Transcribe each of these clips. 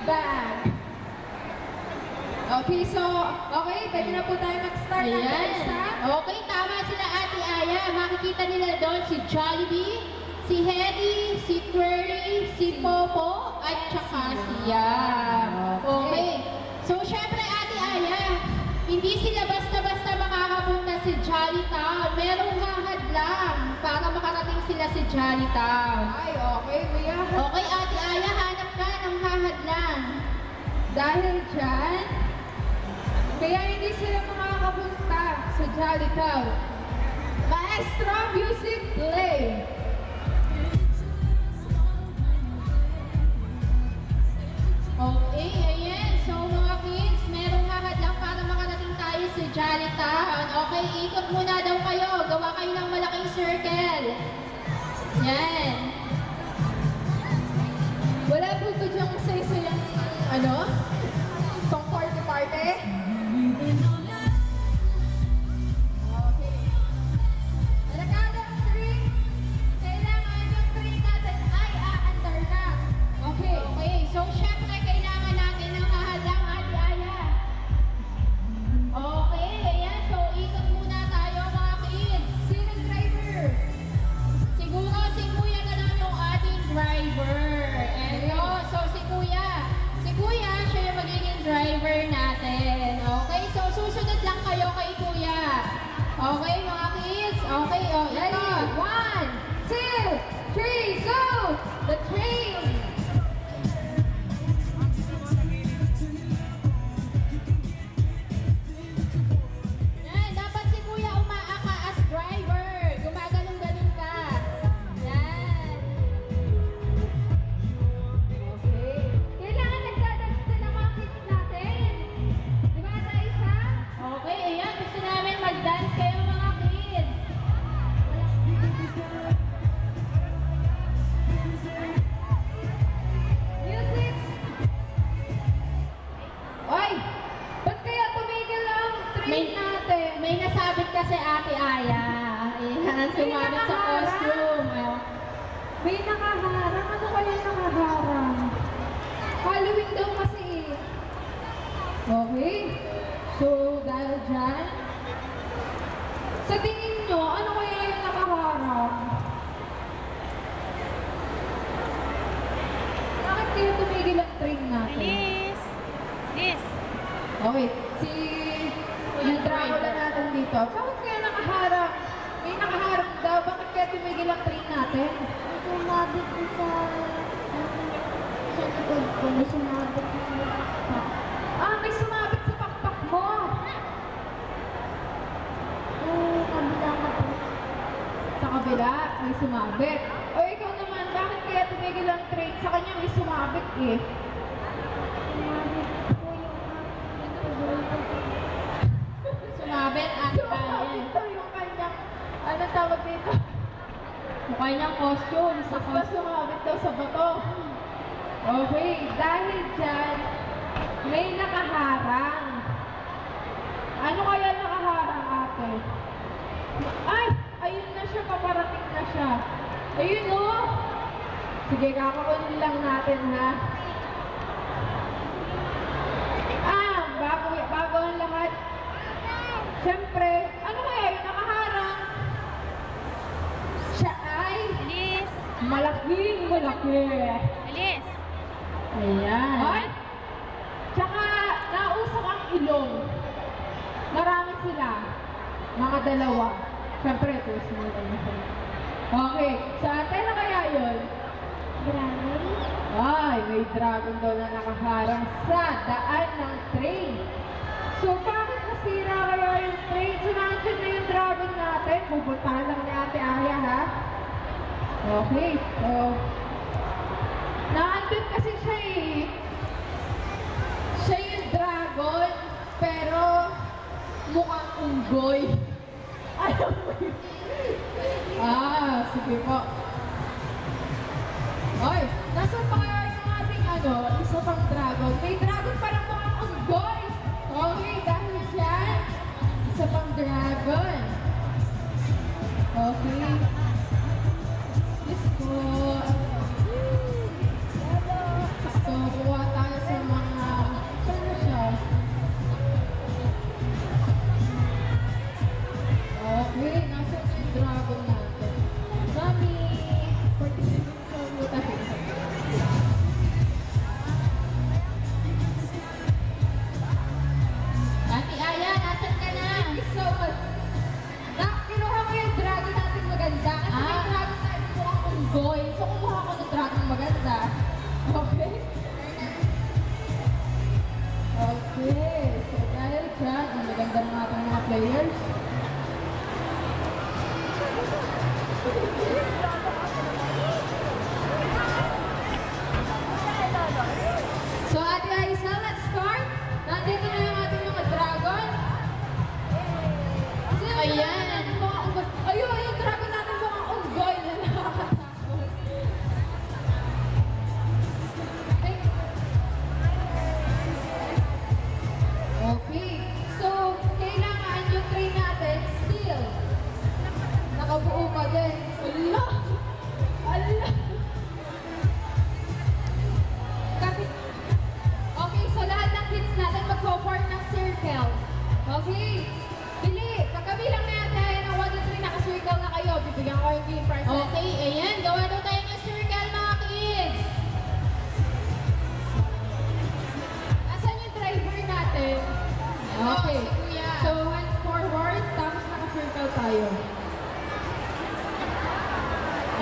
bag. Okay, so, okay, pwede na po tayo mag-start ng Ayan. isa. Okay, tama sila Ate Aya. Makikita nila doon si Jollibee, si Hedy, si Query, si Popo, at saka si Yam. Okay. So, syempre Ate Aya, hindi sila basta-basta makakapunta si Jolly Town. Merong hahadlang para makarating sila si Jolly Town. Ay, okay, kuya. Okay, Ate Aya, hanap ka ng hahadlang. Dahil dyan, kaya hindi sila makakapunta sa Jolly Town. Maestro Music Play! Okay, ayan. So mga kids, merong hahadlang para makarating tayo sa Jolly Town. Okay, ikot muna daw kayo. Gawa kayo ng malaking circle. Yan. Wala po ko diyang say-sayang, ano? Pang party-party? Okay. Alakada ang string. Kailangan yung string natin ay aandar na. Okay. Okay, so syempre kailangan natin ng hahadlang Ate Aya. Okay, ayan. So ikot muna tayo mga kids. Sino driver? Siguro si Kuya na lang yung ating driver. Eto, so si Kuya, siya yung magiging driver natin. Okay, so susunod lang kayo kay Kuya. Okay, mga kids? Okay, oh, Ready? ito. 1, 2, 3, go! The train! Yan, dapat si Kuya umaaka as driver. Gumaganong-ganon ka. Yan. Okay. Kailangan nagdadance din ang mga kids natin. Di ba, Daisa? Okay, ayan. Gusto namin mag-dance kayo mga kids. Music! Oy! Ba't kaya tumigil ang train natin? May nasabit kasi Ate Aya. Ayan, sumabit sa nakaharang. costume. Oh. May nakaharang. Ano kaya nakaharang? Halloween daw kasi eh. Okay. So, dahil dyan, sa tingin nyo, ano kaya yung nakaharang? Bakit kaya tumigil ang train natin? Liz! Liz! Okay, yung Dracula natin dito. Bakit kaya nakaharang? May nakaharang daw. Bakit kaya tumigil ang train natin? Sumabit ko sa likod ko. May sumabit ko sa pakpak. Ah, may sumabit sa pakpak mo. Kabila ka po. Sa kabila, may sumabit. O ikaw naman, bakit kaya tumigil ang train? Sa kanya may sumabit eh. Sumabit po yung Sumabit Ate Aya. Sumabit daw yung kanyang, ano tawag dito? Mukha niyang costume. Sa Basta costume. sumabit daw sa bato. Okay, dahil dyan, may nakaharang. Ano kaya nakaharang ate? Ay! Ayun na siya, paparating na siya. Ayun oh! Sige, kakakunin lang natin ha. Bago ang lahat. Siyempre, ano kaya yung nakaharang? Siya ay Liz! malaking malaki. Liz! Ayan. Ay! Tsaka, nausap ang ilong. Marami sila. Mga dalawa. Siyempre, ito, sinutan na sila. Okay, sa ate na kaya yun? Dragon? Ay, may dragon daw na nakaharang sa daan ng train. So, bakit nasira kaya yung train? So, nandiyan na yung dragon natin. Pupuntahan lang ni Ate Aya, ha? Okay, so, naandun kasi siya eh. Siya yung dragon, pero mukhang unggoy. Alam mo yun? Sige po. Ay, nasa pa kaya yung ating isa pang dragon? May dragon parang mukhang unggoy. Okay, dahil dyan, isa pang dragon. Okay. Let's go. So, kuha tayo sa Okay. Bili, pagkabilang natin ng 1 to 3, nakasircle na kayo. Bibigyan ko yung game prizes. Okay, ayan. Gawa daw tayo ng circle, mga kids. Asan yung driver natin? Okay. Si Kuya. So, hands forward, tapos nakasircle tayo.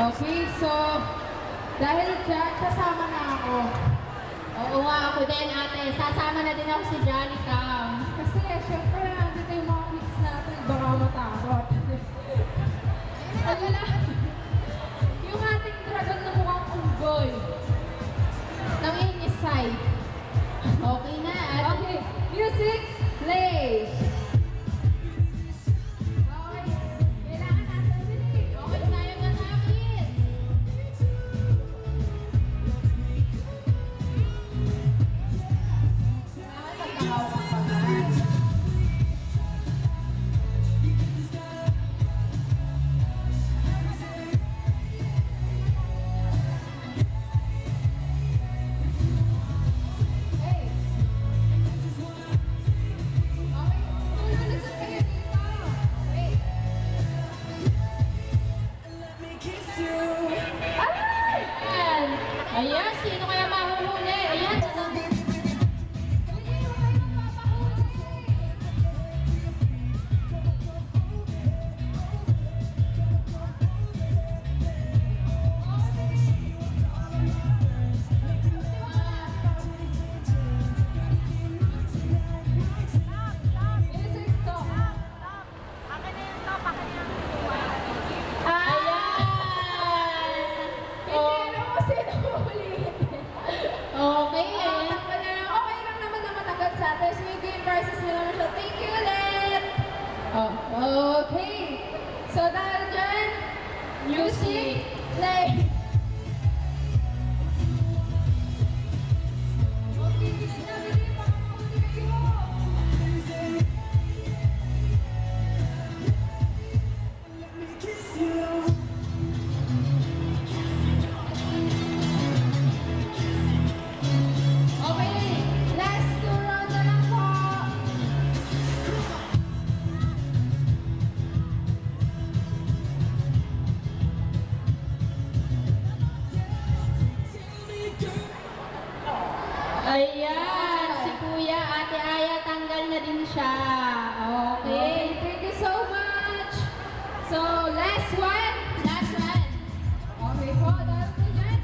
Okay, so, dahil dyan, kasama na ako. Oo nga, ako din, ate. Sasama na din ako si Jolly Cam. Kasi, syempre, nandito yung mga kids natin, baka matakot. Wala. Yung ating dragon na mukhang unggoy. Nanginis side. Okay na, ate. Okay, music, play. Okay, kailangan nasa bilis. Okay tayo na, mga kids. Ayan. Ayan, sino kaya mahuhuli? Ayan. Music stop. Ayan. Hindi alam mo sino huhulihin. Okay. Takbo na lang. Okay lang naman na matagal sa atin. So, yung game prizes mo naman siya. Thank you ulit! Oh. Okay. So, dahil dyan, music, play. Okay, bilis na, bilis. Baka mahuli kayo. Okay, last 2 round na lang po. Ayan. Si Kuya, Ate Aya, tanggal na din siya. Okay. Okay, thank you so much. So, last one. Last one. Okay po, dahil po dyan,